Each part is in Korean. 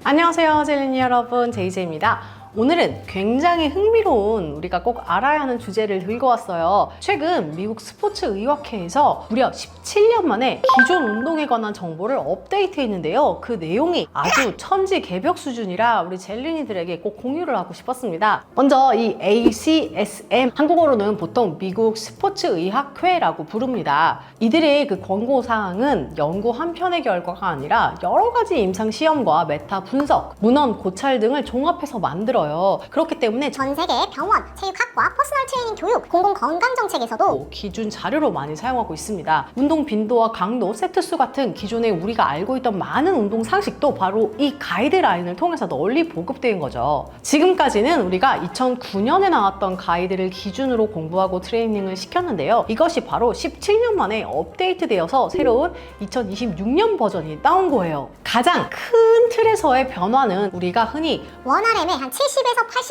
안녕하세요 젤리니 여러분, 제이제입니다. 오늘은 굉장히 흥미로운 우리가 꼭 알아야 하는 주제를 들고 왔어요. 최근 미국 스포츠 의학회에서 무려 17년 만에 기존 운동에 관한 정보를 업데이트했는데요. 그 내용이 아주 천지개벽 수준이라 우리 젤리니들에게 꼭 공유를 하고 싶었습니다. 먼저 이 ACSM, 한국어로는 보통 미국 스포츠 의학회라고 부릅니다. 이들의 그 권고사항은 연구 한 편의 결과가 아니라 여러 가지 임상 시험과 메타 분석, 문헌 고찰 등을 종합해서 만들어요. 그렇기 때문에 전 세계 병원, 체육학과, 퍼스널 트레이닝 교육, 공공건강정책에서도 기준 자료로 많이 사용하고 있습니다. 운동 빈도와 강도, 세트수 같은 기존에 우리가 알고 있던 많은 운동 상식도 바로 이 가이드라인을 통해서 널리 보급된 거죠. 지금까지는 우리가 2009년에 나왔던 가이드를 기준으로 공부하고 트레이닝을 시켰는데요. 이것이 바로 17년 만에 업데이트되어서 새로운 2026년 버전이 나온 거예요. 가장 큰 틀에서의 변화는 우리가 흔히 원RM의 한 70에서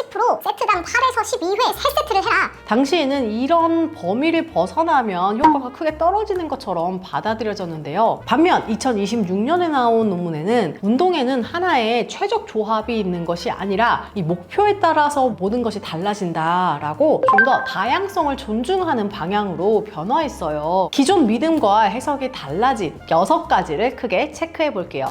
80%, 세트당 8에서 12회 3세트를 해라. 당시에는 이런 범위를 벗어나면 효과가 크게 떨어지는 것처럼 받아들여졌는데요. 반면 2026년에 나온 논문에는 운동에는 하나의 최적 조합이 있는 것이 아니라 이 목표에 따라서 모든 것이 달라진다라고 좀 더 다양성을 존중하는 방향으로 변화했어요. 기존 믿음과 해석이 달라진 6가지를 크게 체크해 볼게요.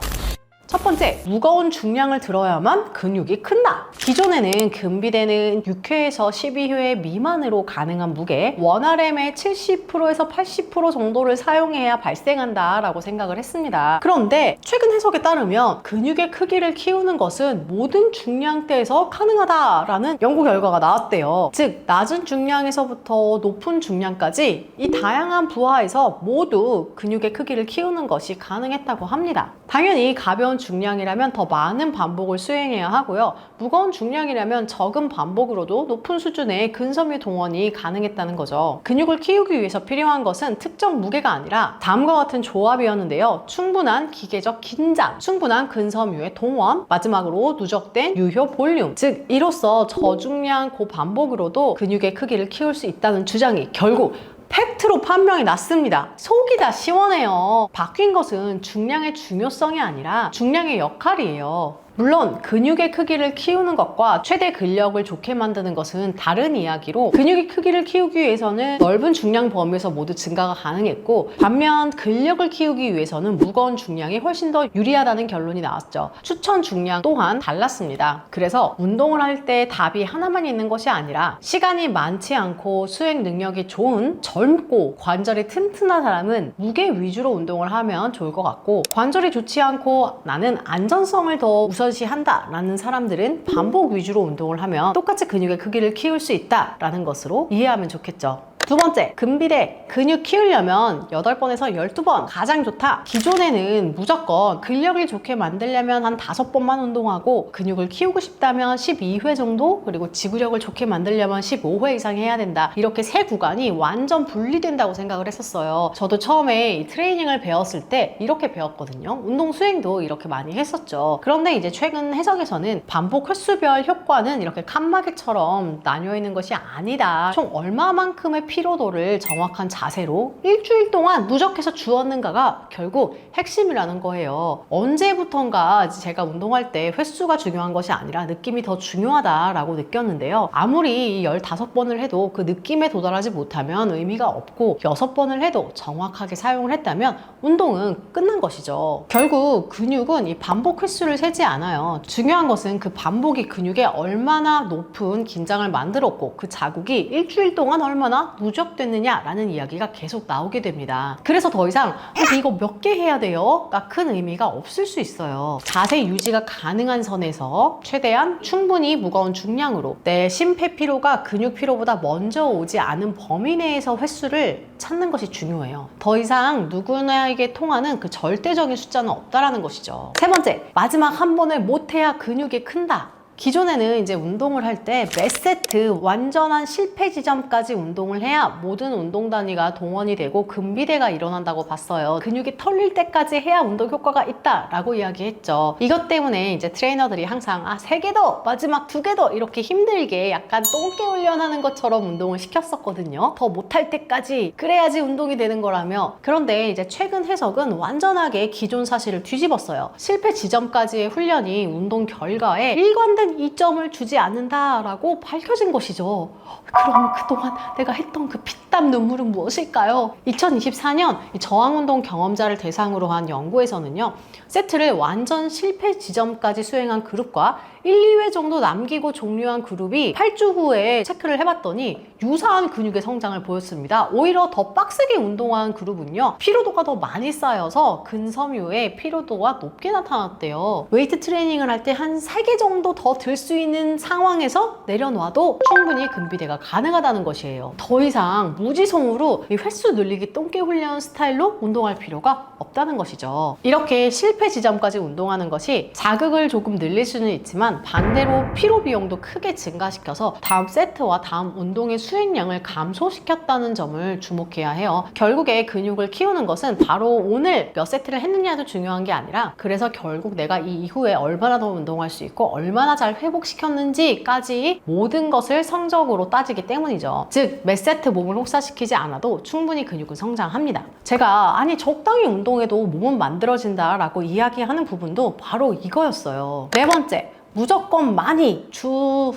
첫 번째, 무거운 중량을 들어야만 근육이 큰다. 기존에는 금비대는 6회에서 12회 미만으로 가능한 무게, 원RM의 70%에서 80% 정도를 사용해야 발생한다 라고 생각을 했습니다. 그런데 최근 해석에 따르면 근육의 크기를 키우는 것은 모든 중량대에서 가능하다라는 연구 결과가 나왔대요. 즉, 낮은 중량에서부터 높은 중량까지 이 다양한 부하에서 모두 근육의 크기를 키우는 것이 가능했다고 합니다. 당연히 가벼운 중량이라면 더 많은 반복을 수행해야 하고요. 무거운 중량이라면 적은 반복으로도 높은 수준의 근섬유 동원이 가능했다는 거죠. 근육을 키우기 위해서 필요한 것은 특정 무게가 아니라 다음과 같은 조합이었는데요. 충분한 기계적 긴장, 충분한 근섬유의 동원, 마지막으로 누적된 유효 볼륨. 즉, 이로써 저중량 고반복으로도 근육의 크기를 키울 수 있다는 주장이 결국 팩트로 판명이 났습니다. 속이 다 시원해요. 바뀐 것은 중량의 중요성이 아니라 중량의 역할이에요. 물론 근육의 크기를 키우는 것과 최대 근력을 좋게 만드는 것은 다른 이야기로, 근육의 크기를 키우기 위해서는 넓은 중량 범위에서 모두 증가가 가능했고, 반면 근력을 키우기 위해서는 무거운 중량이 훨씬 더 유리하다는 결론이 나왔죠. 추천 중량 또한 달랐습니다. 그래서 운동을 할 때 답이 하나만 있는 것이 아니라, 시간이 많지 않고 수행 능력이 좋은 젊고 관절이 튼튼한 사람은 무게 위주로 운동을 하면 좋을 것 같고, 관절이 좋지 않고 나는 안전성을 더 우선시한다 라는 사람들은 반복 위주로 운동을 하면 똑같이 근육의 크기를 키울 수 있다 라는 것으로 이해하면 좋겠죠. 두 번째, 근비대. 근육 키우려면 8번에서 12번 가장 좋다. 기존에는 무조건 근력을 좋게 만들려면 한 5번만 운동하고, 근육을 키우고 싶다면 12회 정도, 그리고 지구력을 좋게 만들려면 15회 이상 해야 된다. 이렇게 세 구간이 완전 분리된다고 생각을 했었어요. 저도 처음에 이 트레이닝을 배웠을 때 이렇게 배웠거든요. 운동 수행도 이렇게 많이 했었죠. 그런데 이제 최근 해석에서는 반복 횟수별 효과는 이렇게 칸막이처럼 나뉘어 있는 것이 아니다. 총 얼마만큼의 피로도를 정확한 자세로 일주일 동안 누적해서 주었는가가 결국 핵심이라는 거예요. 언제부턴가 제가 운동할 때 횟수가 중요한 것이 아니라 느낌이 더 중요하다라고 느꼈는데요. 아무리 15번을 해도 그 느낌에 도달하지 못하면 의미가 없고, 6번을 해도 정확하게 사용을 했다면 운동은 끝난 것이죠. 결국 근육은 이 반복 횟수를 세지 않아요. 중요한 것은 그 반복이 근육에 얼마나 높은 긴장을 만들었고, 그 자국이 일주일 동안 얼마나 누적됐느냐라는 이야기가 계속 나오게 됩니다. 그래서 더 이상 이거 몇 개 해야 돼요? 가 큰 의미가 없을 수 있어요. 자세 유지가 가능한 선에서 최대한 충분히 무거운 중량으로 내 심폐피로가 근육피로보다 먼저 오지 않은 범위 내에서 횟수를 찾는 것이 중요해요. 더 이상 누구나에게 통하는 그 절대적인 숫자는 없다라는 것이죠. 세 번째, 마지막 한 번을 못해야 근육이 큰다. 기존에는 이제 운동을 할 때 몇 세트 완전한 실패 지점까지 운동을 해야 모든 운동 단위가 동원이 되고 근비대가 일어난다고 봤어요. 근육이 털릴 때까지 해야 운동 효과가 있다라고 이야기했죠. 이것 때문에 이제 트레이너들이 항상 3개 더, 마지막 2개 더 이렇게 힘들게 약간 똥개 훈련하는 것처럼 운동을 시켰었거든요. 더 못할 때까지 그래야지 운동이 되는 거라며. 그런데 이제 최근 해석은 완전하게 기존 사실을 뒤집었어요. 실패 지점까지의 훈련이 운동 결과에 일관된 이점을 주지 않는다라고 밝혀진 것이죠. 그럼 그동안 내가 했던 그 피땀 눈물은 무엇일까요? 2024년 저항운동 경험자를 대상으로 한 연구에서는요, 세트를 완전 실패 지점까지 수행한 그룹과 1, 2회 정도 남기고 종료한 그룹이 8주 후에 체크를 해봤더니 유사한 근육의 성장을 보였습니다. 오히려 더 빡세게 운동한 그룹은요, 피로도가 더 많이 쌓여서 근섬유의 피로도가 높게 나타났대요. 웨이트 트레이닝을 할 때 한 3개 정도 더 들 수 있는 상황에서 내려놔도 충분히 근비대가 가능하다는 것이에요. 더 이상 무지성으로 이 횟수 늘리기 똥개 훈련 스타일로 운동할 필요가 없다는 것이죠. 이렇게 실패 지점까지 운동하는 것이 자극을 조금 늘릴 수는 있지만 반대로 피로 비용도 크게 증가시켜서 다음 세트와 다음 운동의 수행량을 감소시켰다는 점을 주목해야 해요. 결국에 근육을 키우는 것은 바로 오늘 몇 세트를 했느냐도 중요한 게 아니라, 그래서 결국 내가 이 이후에 얼마나 더 운동할 수 있고 얼마나 잘 회복시켰는지까지 모든 것을 성적으로 따지기 때문이죠. 즉 몇 세트 몸을 혹사시키지 않아도 충분히 근육은 성장합니다. 제가 아니 적당히 운동해도 몸은 만들어진다 라고 이야기하는 부분도 바로 이거였어요. 네 번째, 무조건 많이 주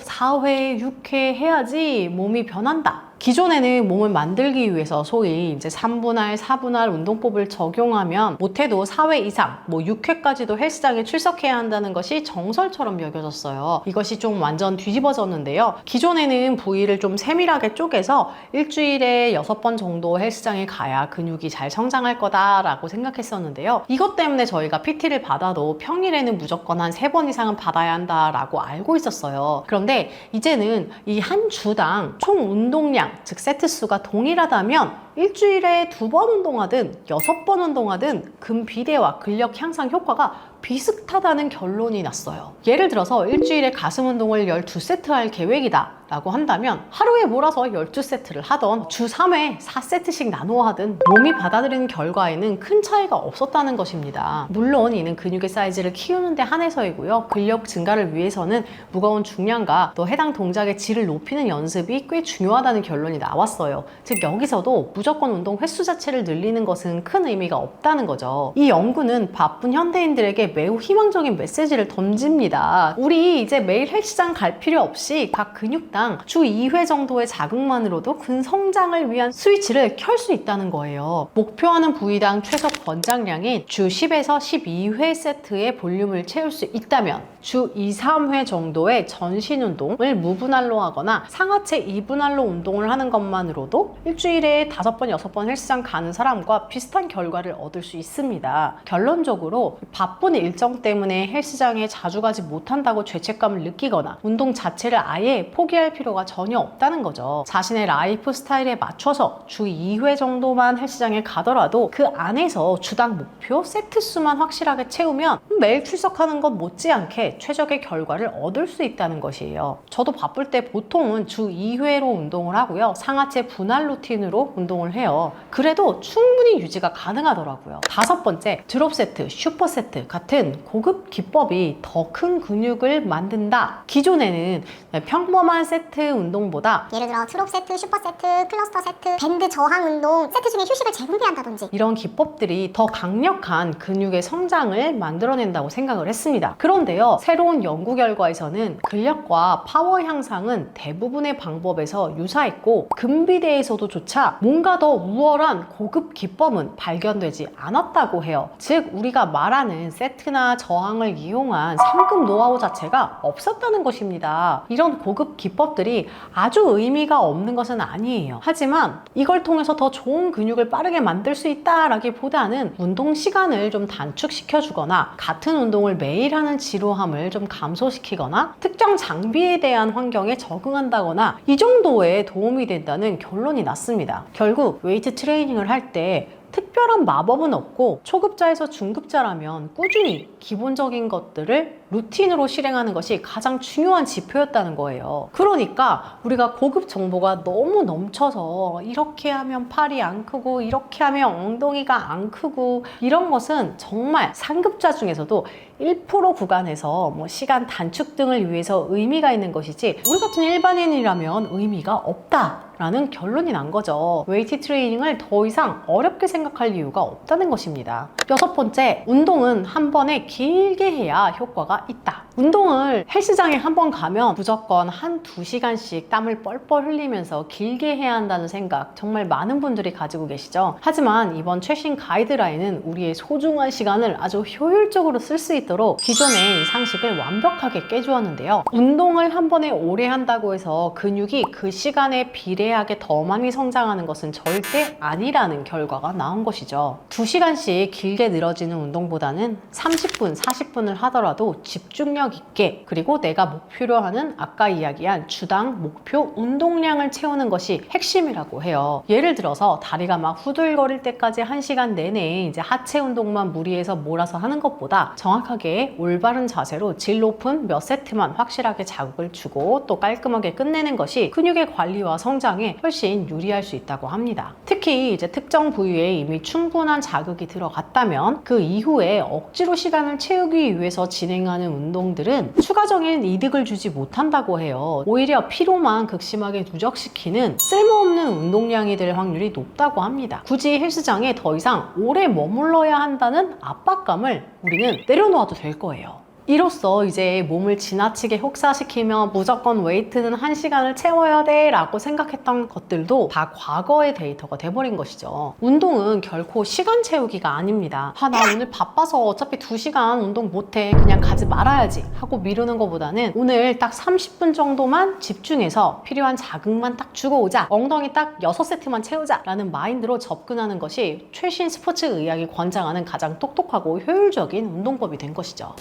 4회, 6회 해야지 몸이 변한다. 기존에는 몸을 만들기 위해서 소위 이제 3분할, 4분할 운동법을 적용하면 못해도 4회 이상, 6회까지도 헬스장에 출석해야 한다는 것이 정설처럼 여겨졌어요. 이것이 좀 완전 뒤집어졌는데요. 기존에는 부위를 좀 세밀하게 쪼개서 일주일에 6번 정도 헬스장에 가야 근육이 잘 성장할 거다라고 생각했었는데요. 이것 때문에 저희가 PT를 받아도 평일에는 무조건 한 3번 이상은 받아야 한다라고 알고 있었어요. 그런데 이제는 이 한 주당 총 운동량, 즉 세트 수가 동일하다면 일주일에 2번 운동하든 6번 운동하든 근비대와 근력 향상 효과가 비슷하다는 결론이 났어요. 예를 들어서 일주일에 가슴 운동을 12세트 할 계획이다 라고 한다면 하루에 몰아서 12세트를 하던 주 3회 4세트씩 나누어 하든 몸이 받아들이는 결과에는 큰 차이가 없었다는 것입니다. 물론 이는 근육의 사이즈를 키우는 데 한해서이고요. 근력 증가를 위해서는 무거운 중량과 또 해당 동작의 질을 높이는 연습이 꽤 중요하다는 결론이 나왔어요. 즉 여기서도 무조건 운동 횟수 자체를 늘리는 것은 큰 의미가 없다는 거죠. 이 연구는 바쁜 현대인들에게 매우 희망적인 메시지를 던집니다. 우리 이제 매일 헬스장 갈 필요 없이 각 근육당 주 2회 정도의 자극만으로도 근성장을 위한 스위치를 켤 수 있다는 거예요. 목표하는 부위당 최소 권장량인 주 10에서 12회 세트의 볼륨을 채울 수 있다면 주 2, 3회 정도의 전신 운동을 무분할로 하거나 상하체 2분할로 운동을 하는 것만으로도 일주일에 5번, 6번 헬스장 가는 사람과 비슷한 결과를 얻을 수 있습니다. 결론적으로 바쁜 일정 때문에 헬스장에 자주 가지 못한다고 죄책감을 느끼거나 운동 자체를 아예 포기할 필요가 전혀 없다는 거죠. 자신의 라이프 스타일에 맞춰서 주 2회 정도만 헬스장에 가더라도 그 안에서 주당 목표 세트 수만 확실하게 채우면 매일 출석하는 것 못지않게 최적의 결과를 얻을 수 있다는 것이에요. 저도 바쁠 때 보통은 주 2회로 운동을 하고요. 상하체 분할 루틴으로 운동을 해요. 그래도 충분히 유지가 가능하더라고요. 5번째, 드롭 세트, 슈퍼 세트 같은 고급 기법이 더 큰 근육을 만든다. 기존에는 평범한 세트 운동보다 예를 들어 트롭 세트, 슈퍼 세트, 클러스터 세트, 밴드 저항 운동, 세트 중에 휴식을 재분배한다든지 이런 기법들이 더 강력한 근육의 성장을 만들어낸다고 생각을 했습니다. 그런데요, 새로운 연구 결과에서는 근력과 파워 향상은 대부분의 방법에서 유사했고 근비대에서도조차 뭔가 더 우월한 고급 기법은 발견되지 않았다고 해요. 즉 우리가 말하는 세트나 저항을 이용한 상급 노하우 자체가 없었다는 것입니다. 이런 고급 기법들이 아주 의미가 없는 것은 아니에요. 하지만 이걸 통해서 더 좋은 근육을 빠르게 만들 수 있다라기보다는 운동 시간을 좀 단축시켜 주거나 같은 운동을 매일 하는 지루함을 좀 감소시키거나 특정 장비에 대한 환경에 적응한다거나 이 정도에 도움이 된다는 결론이 났습니다. 결국 웨이트 트레이닝을 할 때 특별히 특별한 마법은 없고 초급자에서 중급자라면 꾸준히 기본적인 것들을 루틴으로 실행하는 것이 가장 중요한 지표였다는 거예요. 그러니까 우리가 고급 정보가 너무 넘쳐서 이렇게 하면 팔이 안 크고 이렇게 하면 엉덩이가 안 크고 이런 것은 정말 상급자 중에서도 1% 구간에서 시간 단축 등을 위해서 의미가 있는 것이지 우리 같은 일반인이라면 의미가 없다라는 결론이 난 거죠. 웨이트 트레이닝을 더 이상 어렵게 생각할 이유가 없다는 것입니다. 6번째, 운동은 한 번에 길게 해야 효과가 있다. 운동을 헬스장에 한 번 가면 무조건 한 2시간씩 땀을 뻘뻘 흘리면서 길게 해야 한다는 생각 정말 많은 분들이 가지고 계시죠. 하지만 이번 최신 가이드라인은 우리의 소중한 시간을 아주 효율적으로 쓸 수 있도록 기존의 이 상식을 완벽하게 깨주었는데요. 운동을 한 번에 오래 한다고 해서 근육이 그 시간에 비례하게 더 많이 성장하는 것은 절대 아니라는 결과가 나온 것이죠. 2시간씩 길게 늘어지는 운동보다는 30분, 40분을 하더라도 집중력 있게 그리고 내가 목표로 하는 아까 이야기한 주당 목표 운동량을 채우는 것이 핵심이라고 해요. 예를 들어서 다리가 막 후들거릴 때까지 1시간 내내 이제 하체 운동만 무리해서 몰아서 하는 것보다 정확하게 올바른 자세로 질 높은 몇 세트만 확실하게 자극을 주고 또 깔끔하게 끝내는 것이 근육의 관리와 성장에 훨씬 유리할 수 있다고 합니다. 특히 이제 특정 부위에 이미 충분한 자극이 들어갔다면 그 이후에 억지로 시간을 채우기 위해서 진행하는 운동들은 추가적인 이득을 주지 못한다고 해요. 오히려 피로만 극심하게 누적시키는 쓸모없는 운동량이 될 확률이 높다고 합니다. 굳이 헬스장에 더 이상 오래 머물러야 한다는 압박감을 우리는 내려놓아도 될 거예요. 이로써 이제 몸을 지나치게 혹사시키며 무조건 웨이트는 1시간을 채워야 돼 라고 생각했던 것들도 다 과거의 데이터가 돼버린 것이죠. 운동은 결코 시간 채우기가 아닙니다. 나 오늘 바빠서 어차피 2시간 운동 못해 그냥 가지 말아야지 하고 미루는 것보다는 오늘 딱 30분 정도만 집중해서 필요한 자극만 딱 주고 오자, 엉덩이 딱 6세트만 채우자 라는 마인드로 접근하는 것이 최신 스포츠 의학이 권장하는 가장 똑똑하고 효율적인 운동법이 된 것이죠.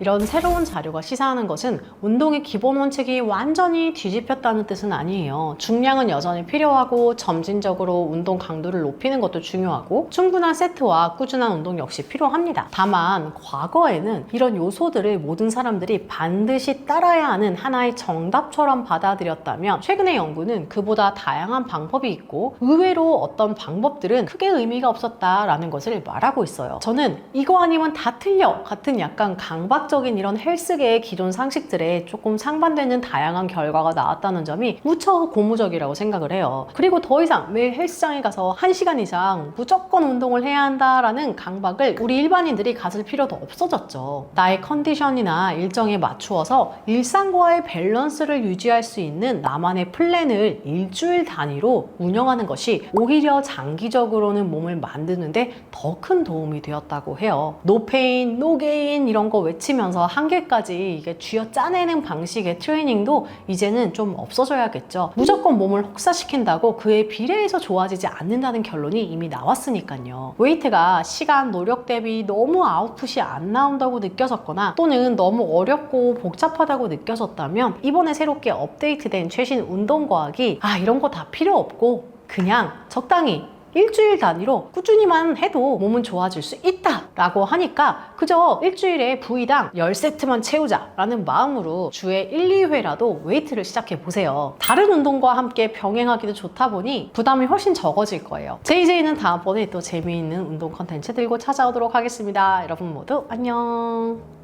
이런 새로운 자료가 시사하는 것은 운동의 기본 원칙이 완전히 뒤집혔다는 뜻은 아니에요. 중량은 여전히 필요하고 점진적으로 운동 강도를 높이는 것도 중요하고 충분한 세트와 꾸준한 운동 역시 필요합니다. 다만 과거에는 이런 요소들을 모든 사람들이 반드시 따라야 하는 하나의 정답처럼 받아들였다면 최근의 연구는 그보다 다양한 방법이 있고 의외로 어떤 방법들은 크게 의미가 없었다라는 것을 말하고 있어요. 저는 이거 아니면 다 틀려 같은 약간 강박적인 이런 헬스계의 기존 상식들에 조금 상반되는 다양한 결과가 나왔다는 점이 무척 고무적이라고 생각을 해요. 그리고 더 이상 매일 헬스장에 가서 1시간 이상 무조건 운동을 해야 한다라는 강박을 우리 일반인들이 가질 필요도 없어졌죠. 나의 컨디션이나 일정에 맞추어서 일상과의 밸런스를 유지할 수 있는 나만의 플랜을 일주일 단위로 운영하는 것이 오히려 장기적으로는 몸을 만드는데 더 큰 도움이 되었다고 해요. No pain, no gain 이런 거 외치면서 한계까지 이게 쥐어 짜내는 방식의 트레이닝도 이제는 좀 없어져야겠죠. 무조건 몸을 혹사시킨다고 그에 비례해서 좋아지지 않는다는 결론이 이미 나왔으니까요. 웨이트가 시간, 노력 대비 너무 아웃풋이 안 나온다고 느껴졌거나 또는 너무 어렵고 복잡하다고 느껴졌다면 이번에 새롭게 업데이트된 최신 운동과학이 이런 거 다 필요 없고 그냥 적당히 일주일 단위로 꾸준히만 해도 몸은 좋아질 수 있다 라고 하니까 그저 일주일에 부위당 10세트만 채우자 라는 마음으로 주에 1, 2회라도 웨이트를 시작해 보세요. 다른 운동과 함께 병행하기도 좋다 보니 부담이 훨씬 적어질 거예요. JJ는 다음번에 또 재미있는 운동 컨텐츠 들고 찾아오도록 하겠습니다. 여러분 모두 안녕.